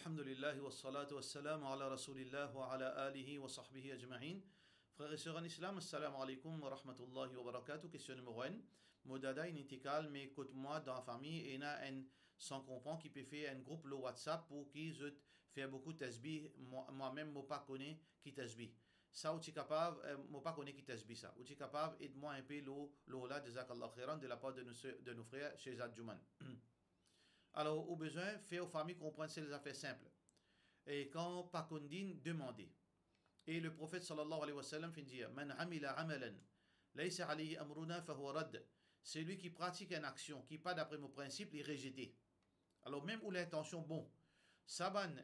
Alhamdulillah wa salatu wa salam ala rasulillah wa ala alihi wa sahbihi ajma'in. Frères et sœurs en islam, assalamu alaikum wa rahmatullahi wa barakatuh. Question numéro 1. Modada in intikal, mais écoute-moi dans la famille, et na un sans comprend qui peut faire un groupe le WhatsApp pour qui je fais beaucoup de tasbih, moi-même, moi pas connais qui tasbih. Ça, ou tu es capable, moi pas connais qui tasbih ça. Ou tu es capable, aide-moi un peu l'eau là, jazakallah khairan, de la part de nos frères chez Adjouman. Alors, au besoin, faire aux familles comprendre ces affaires simples. Et quand Pakundin demandait, et le prophète sallallahu alayhi wa sallam fait dire, Man amila amalan, laysa alayhi amruna fahuwa radd. C'est lui qui pratique une action qui pas d'après mon principe, il est rejeté. Alors, même où l'intention, bon, Saban,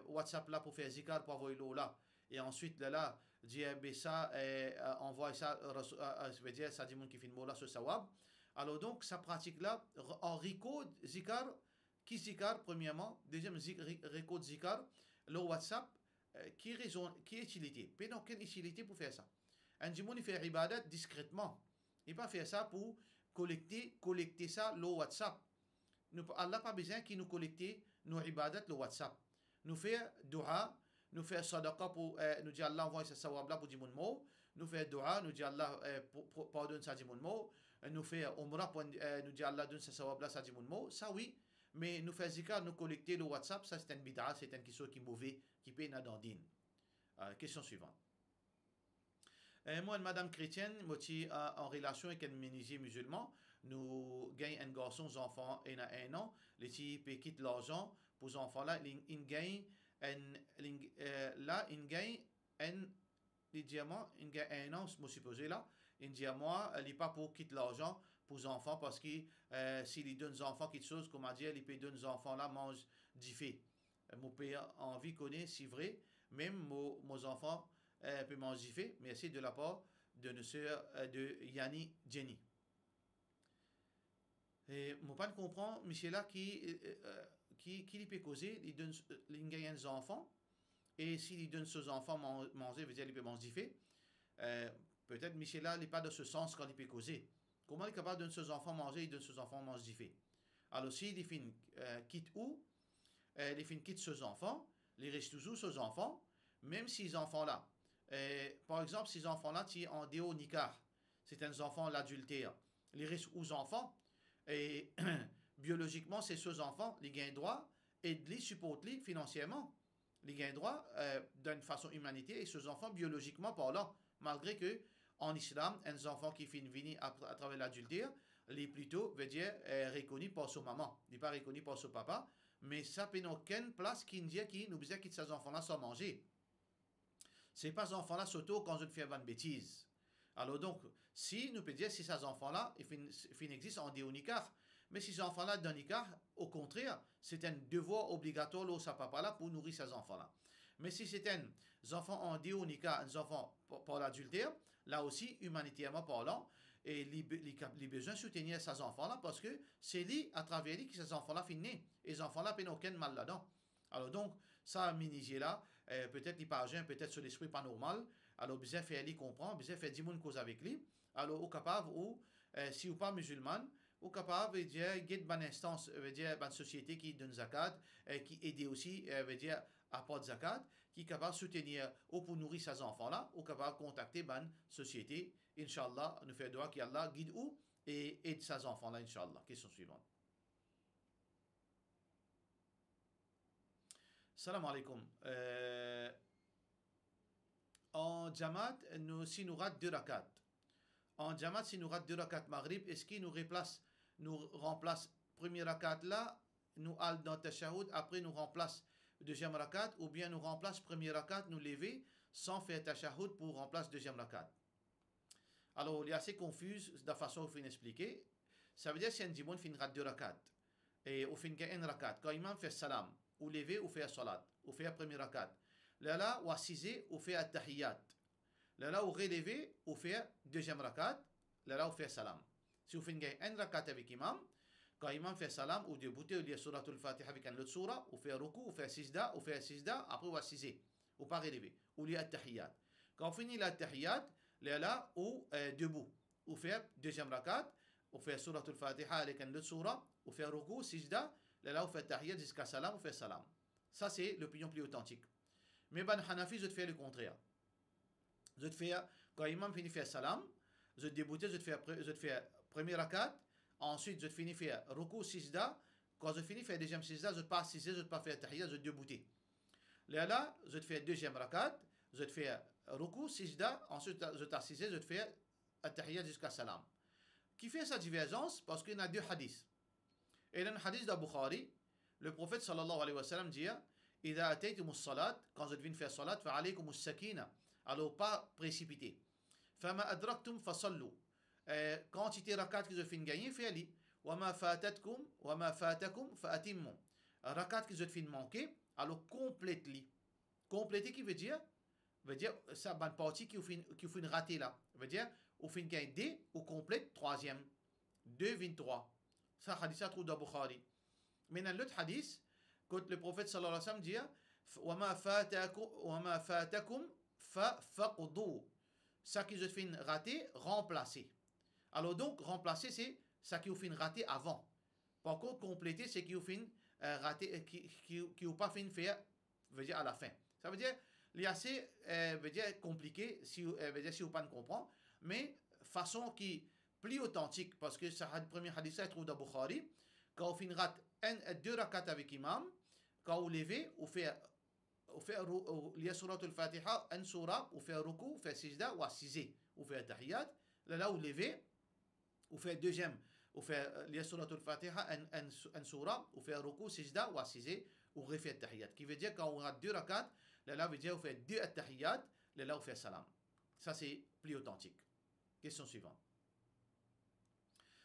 WhatsApp là pour faire zikar, pour envoyer l'eau là, et ensuite là, dire, ça, envoie ça, je veux dire, ça dit mon qui fait là sur sawab. Alors donc, sa pratique là, en rico, zikar, qui zikar, premièrement. Deuxième, record zikar. Le WhatsApp, qui est utilité. Mais non, quelle utilité pour faire ça? Un djimoun, il fait ibadat discrètement. Il ne pas faire ça pour collecter ça, le WhatsApp. Allah n'a pas besoin qu'il nous collecte nos ibadat, le WhatsApp. Nous faire dua, nous faire sadaqa pour nous dire Allah envoie ce sawab là pour dire mon mot. Nous faire dua, nous dire Allah pardonne ça dit mon mot. Nous faire umrah pour nous dire Allah donne ce sawab là ça dit mon mot. Ça oui. Mais nous faire zikar, nous collecter le WhatsApp, ça c'est un bid'a, c'est une question qui est mauvaise, qui peut être dans din. Question suivante. Moi, une madame chrétienne, moi, en relation avec un menuisier musulman, nous gagnons un garçon, un enfant, et a 1 an, les petits peut quitter l'argent pour les enfants là, ils gagnent un diamant, il gagne 1 an, je me supposé là, il dit à moi, il n'est pas pour quitter l'argent pour les enfants parce que s'il donne aux enfants quelque chose, comme a dit, il peut donner aux enfants là, mange diffé. Mon père envie connaît, c'est vrai, même mes enfants peuvent manger diffé, mais c'est de la part de nos sœurs de Yanni Jenny. Et mon père comprend, monsieur là, qui peut causer, il gagne des enfants. Et s'il donne ses enfants manger, veut dire qu'il peut manger diffé. Peut-être Michel là, il n'est pas dans ce sens quand il peut causer. Comment il est capable de donner ses enfants manger, il donne ses enfants manger diffé. Alors s'il quitte où, il quitte ses enfants, il reste toujours ses enfants, même si ces enfants là, par exemple, ces enfants là, qui en déo nikah, c'est un enfant l'adultère, il reste aux enfants, et biologiquement, c'est ses enfants, ils gagnent droit, et ils supportent financièrement. Les gagnent droit d'une façon humanitaire et ses enfants biologiquement parlant, malgré que en islam, un enfant qui finit venir à travers l'adultère, il est plutôt, veut dire, reconnu par son maman, il n'est pas reconnu par son papa, mais ça n'a aucune place qui nous dit qu'il nous dit que ces enfants-là sont mangés. Ce n'est pas ces enfants-là surtout quand je fais une bêtise. Alors donc, si nous pouvons dire si ces enfants-là, ils existent en déonikar, mais si ces enfants-là dans nikah, au contraire, c'est un devoir obligatoire au sa papa-là pour nourrir ces enfants-là. Mais si c'est un enfant en déonikar, un enfant par l'adultère, là aussi, humanitairement parlant, et les besoin de soutenir ces enfants-là parce que c'est lui, à travers lui, que ces enfants-là finissent. Et les enfants-là n'ont aucun mal là-dedans. Alors donc, ça, minigier là, peut-être il parvient, peut-être sur l'esprit pas normal. Alors, bien fait lui comprendre, bien fait 10 moun cause avec lui. Alors, au capable, ou si ou pas musulman, au capable, veut dire, il y a une bonne instance, veut dire, une société qui donne zakat, qui aide aussi, veut dire, apporte zakat, qui est capable de soutenir ou pour nourrir ces enfants-là, ou capable de contacter une société, Inch'Allah, nous fait droit qu'Allah guide ou et aide ces enfants-là, Inch'Allah. Question suivante. Salam alaikum. En Jamaat, si nous ratons 2 rakats. En Jamaat, si nous ratons 2 rakats Maghrib, est-ce qu'il nous remplace premier rakat là, nous allons dans Tashahhud, après nous remplace deuxième rakat, ou bien nous remplace premier rakat, nous lever sans faire Tashahhud pour remplacer deuxième rakat. Alors, il est assez confus de la façon dont il faut expliquer. Ça veut dire que si un djimoun fait 2 rakats, et au fin de 1 rakat, quand l'imam fait salam, ou lever ou faire salat, ou faire premier rakat. Là, ou assiser ou faire at-tahiyyat. Là, ou relever ou faire deuxième rakat. Là, ou faire salam. Si vous faites un rakat avec imam, quand imam fait salam, ou débuter, ou lire suratul fatiha avec un autre surah, ou faire ruku, ou faire sijda, après ou assiser, ou pas relever, ou lire at-tahiyyat. Quand on finit at-tahiyyat, là, ou debout, ou faire deuxième rakat, ou faire suratul fatiha avec un autre surah, ou faire ruku, sijda, là, vous faites tahiyat jusqu'à salam, vous faites salam. Ça, c'est l'opinion plus authentique. Mais ban Hanafi, je te fais le contraire. Je te fais, quand l'imam finit faire salam, je te déboutais, je te fais premier rakat, ensuite je te finis faire ruku, sijda. Quand je finis faire deuxième sijda, je te passe sijda, je te passe faire tahiyya, je te déboutais. Là, je te fais deuxième rakat, je te fais ruku, sijda, ensuite je t'assise, je te fais tahiyya jusqu'à salam. Qui fait sa divergence? Parce qu'il y a deux hadiths. Et dans le hadith de Bukhari, le prophète sallallahu alayhi wa sallam dit إذا أتيتم الصلاة, quand vous devez faire salat, فعليكم السكينة, alors pas précipiter. فما أدركتم فصلوا, quantité rakat que vous devez gagner, faites-les. وما فاتكم فأتموا, rakat que vous devez manquer, alors complète-les. Compléter qui veut dire ça bonne partie qui vous fait rater là. Veut dire vous fait gagner D ou complète troisième. 2, 23. Ça hadith ça trouve dans Bukhari. Mais dans l'autre hadith, quand le prophète sallallahu alayhi wa sallam dit وَمَا فَاتَكُمْ فَفَقْضُوا, ça qui vous fait rater, remplacer. Alors donc, remplacer, c'est ça qui vous fait rater avant. Par contre, compléter, c'est qui vous fait rater, qui vous pas fait faire, veut dire à la fin. Ça veut dire, il est assez veut dire compliqué, si vous ne pas comprendre, mais façon qui plus authentique, parce que ça, le premier hadith, ça trouve dans Bukhari, quand vous finissez deux rakats avec imam, quand vous levez, vous faites il y a surat al-Fatiha, un surah, vous faites ruku, vous faites sijda, ou assisez, vous faites tahiyat. Là, vous levez, vous faites deuxième, vous faites il y a surat al-Fatiha, un surah, vous faites ruku, sijda, ou assisez, vous refaites tahiyat. Qui veut dire quand on a deux rakats, là, veut dire vous faites deux tahiyat, là, vous faites salam. Ça, c'est plus authentique. Question suivante.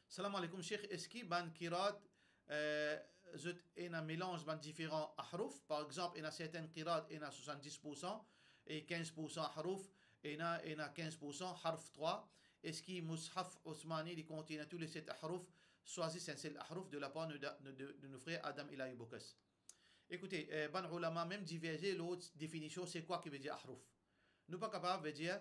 Salam alaikum, Cheikh. Est-ce qu'il y a un kirat, un mélange de différents ahruf? Par exemple, il y a certaines kirat, il y a 70% et 15% ahruf, il y a 15% harf 3. Est-ce qu'il y a Mushaf Osmani qui contient tous les 7 ahruf, choisis un seul ahruf de la part de nos frères Adam et Ilaï Bokas? Écoutez, ban ulama même diverger l'autre définition, c'est quoi qui veut dire ahruf? Nous pas capables de dire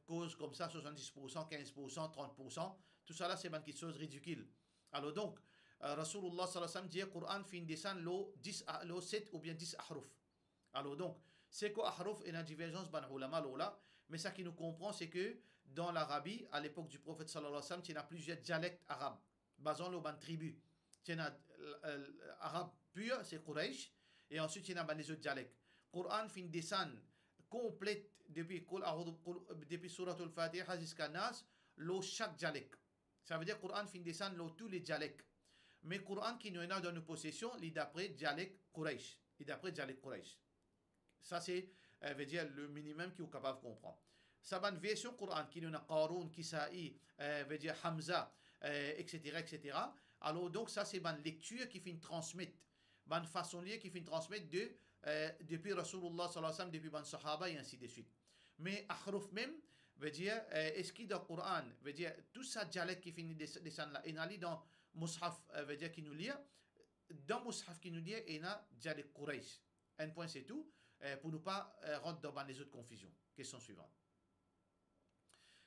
cause comme ça, 70%, 15%, 30%, tout ça là c'est une chose ridicule. Alors donc, Rasulullah sallallahu alayhi wa sallam dit Coran fin descend lo 7 ou bien 10 ahruf. Alors donc, c'est quoi ahruf? Il y a une divergence ban ulama là, mais ça qui nous comprend c'est que dans l'Arabie, à l'époque du prophète sallallahu alayhi wa sallam, il y a plusieurs dialectes arabes, basant le ban tribu. Il y a arabe pur, c'est Quraysh, et ensuite il y a les autres dialectes. Coran fin descend complète depuis Surat al-Fatiha jusqu'à Nas, chaque dialecte. Ça veut dire que le Coran fin descend tous les dialectes. Mais le Coran qui nous est dans nos possessions, il est d'après dialecte Quraysh. Ça, c'est veut dire le minimum qui est capable de comprendre. Ça va une version Coran qui nous a Qarun, Kisa'i, veut dire Hamza, etc., etc. Alors donc ça, c'est une lecture qui fait transmettre, une façon qui fait transmettre depuis Rasulullah sallallahu alayhi wa sallam, depuis ban Sahaba et ainsi de suite. Mais ahruf même veut dire est-ce qu'il dans le Coran veut dire tout ça dialecte qui finit descendre là, et on lit dans Mushaf veut dire qui nous lit dans Mushaf qui nous dit et on a dialecte Quraysh. Un point c'est tout pour ne pas rentrer dans les autres confusions. Question suivante.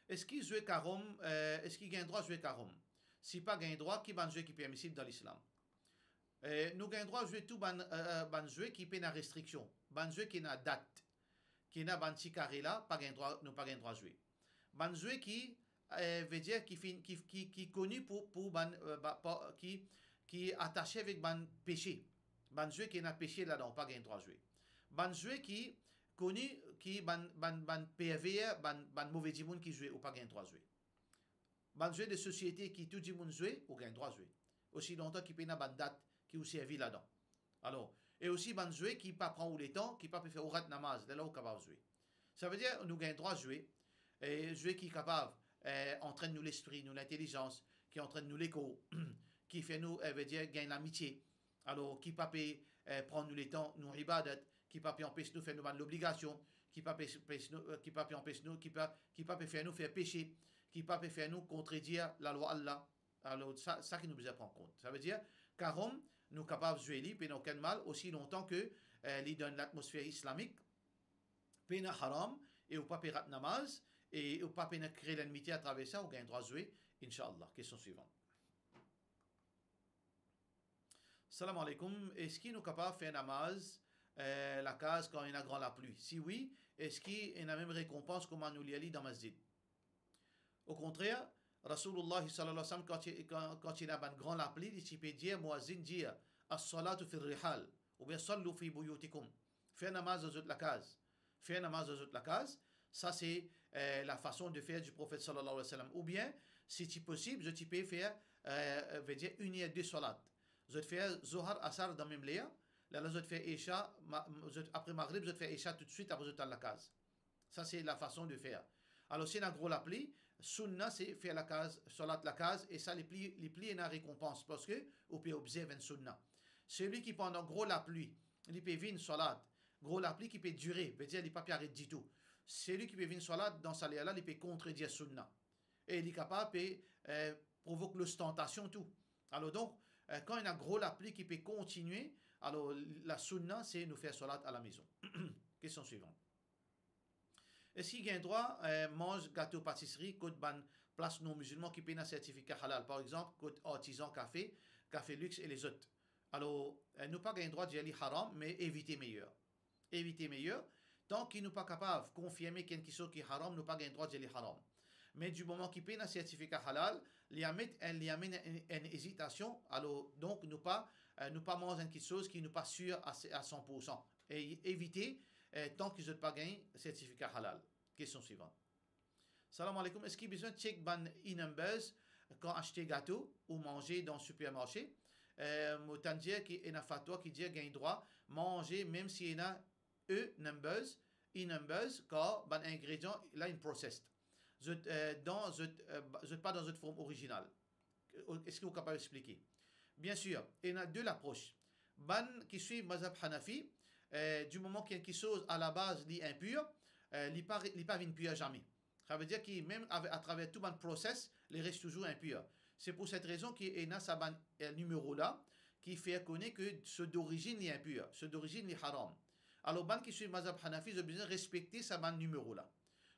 Est-ce qu'il joue Karom est-ce qu'il gagne droit de jouer Karom? Si pas gagne droit, qui va jouer qui est permissible dans l'islam? Nous avons droit de jouer tout ban jeu qui peut la restriction, ban jeu qui n'a date, qui n'a ban carré là, pas gain droit, nous pas gain droit de jouer. Ban jeu qui veut dire qui connu pour ban qui est attaché avec ban péché, ban jeu qui n'a péché là-dedans, pas gain droit de jouer. Ban jeu qui connu qui ban PV, ban mauvais monde qui joue ou pas gain droit de jouer. Ban jeu de société qui tout le monde joue ou gain droit de jouer. Aussi longtemps qu'il peut na ban date qui vous servi là-dedans. Alors, et aussi, ban jouer qui pas prend le temps, qui pas peut faire orat namaz, là où capable de jouer. Ça veut dire, nous gagnons droit de jouer, et jouer qui est capable, entraîne nous l'esprit, nous l'intelligence, qui entraîne nous l'écho, qui fait nous, veut dire, gagne l'amitié. Alors, qui pas peut prendre nous le temps, nous ibadat, qui pas peut empêcher nous faire nous l'obligation, qui pas peut empêcher nous, qui pas peut faire nous faire pécher, qui pas peut faire nous contredire la loi Allah. Alors, ça qui nous besoin prendre compte. Ça veut dire, Karom, nous sommes capables de jouer libre et aucun mal aussi longtemps que il donne l'atmosphère islamique, pena haram et ou pas pérat namaz et ou pas pena créer l'amitié à travers ça, ou gagne droit de jouer, Inch'Allah. Question suivante. Salam alaikum. Est-ce qu'il nous capable de faire namaz la case quand il y a grand la pluie? Si oui, est-ce qu'il y a la même récompense comme nous l'y dans masjid? Au contraire, Rasulullah sallallahu alayhi wa sallam, quand il y a une grande la pluie, il peut dire, muazzin dire, as-salatu fi rihal, ou bien sallu fi buyutikum. Faire namaz dans la case. Faire namaz dans la case, ça c'est la façon de faire du prophète sallallahu alayhi wa sallam. Ou bien, si c'est possible, je peux faire, veut dire, une et deux salats. Je vais faire Zohar Asar dans même léa. Là, je vais faire Isha. Après Maghrib, je vais faire Isha tout de suite après je vais la case. Ça, c'est la façon de faire. Alors, si on a gros l'appli, Sunna, c'est faire la case, Salat la case, et ça, les plis et la récompense, parce que, on peut observer une Sunna. Celui qui pendant gros la pluie, il peut vivre une Salat, gros la pluie qui peut durer, veut dire, il ne peut pas arrêter du tout. Celui qui peut vivre une Salat dans sa léa, il peut contredire Sunna. Et il est capable de provoquer l'ostentation, tout. Alors, donc, quand il y a gros la pluie qui peut continuer, alors la sunna, c'est nous faire salat à la maison. Question suivante. Est-ce qu'il y a un droit mange gâteau pâtisserie côté ban place non musulman qui paye un certificat halal, par exemple côté artisan café, café luxe et les autres. Alors nous pas un droit d'y aller haram, mais éviter meilleur. Éviter meilleur. Tant qu'il n'est pas capable de confirmer quelque chose qui est haram, nous pas un droit d'y aller haram. Mais du moment qu'il paye un certificat halal, il y a une hésitation, alors donc nous pas manger quelque chose qui n'est pas sûr à 100%. Et éviter tant qu'ils n'ont pas gagné certificat halal. Question suivante. Salam alaikum. Est-ce qu'il y a besoin de check ban numbers quand acheter gâteau ou manger dans le supermarché? Autant dire qu'il y a un fatwa qui dit qu'il y a droit manger même s'il y a numbers quand ban ingrédient là une processed. Pas dans une forme originale. Est-ce que vous êtes capable d'expliquer? Bien sûr, il y a deux approches. Ban qui suit Mazhab Hanafi, du moment qu'il y a quelque chose à la base est impur, il n'est pas impur jamais. Ça veut dire que même à travers tout le process, il reste toujours impur. C'est pour cette raison qu'il y a ce numéro-là qui fait connaître que ceux d'origine est impur, ceux d'origine est haram. Alors, ban qui suit Mazhab Hanafi, ils ont besoin de respecter ce numéro-là.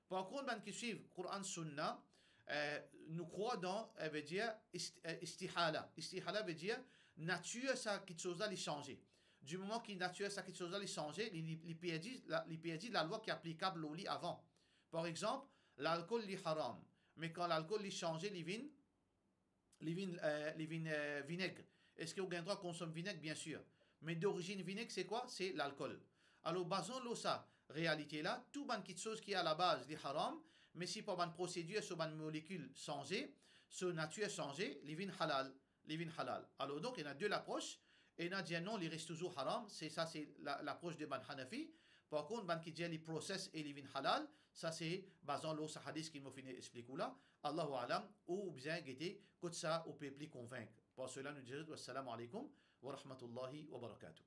Par contre, les qui suivent Coran Sunna, nous croient dans, veut dire, istihala. Istihala veut dire, nature, ça, quelque chose là, il changer. Du moment que nature, ça, quelque chose là, il changer, il perdit la loi qui est applicable au lit avant. Par exemple, l'alcool, est haram. Mais quand l'alcool, il changé, il vient vinaigre. Est-ce que vous avez le droit de consommer vinaigre? Bien sûr. Mais d'origine vinaigre, c'est quoi? C'est l'alcool. Alors, basons-le ça. Réalité là, tout ban quelque chose qui est à la base est haram, mais si par une procédure, sur une molécule changée, sur nature changée, il vient halal. Alors donc, il y a deux approches. Et il y a dit non, il reste toujours haram. C'est ça, c'est l'approche de ban Hanafi. Par contre, ban qui dit les process et il vient halal, ça c'est basant l'eau hadith qui m'a fini expliquer là. Allahu alam, ou bien guetter, que ça, on peut plus convaincre. Pour cela, nous disons, wassalamu alaikum wa rahmatullahi wa barakatuh.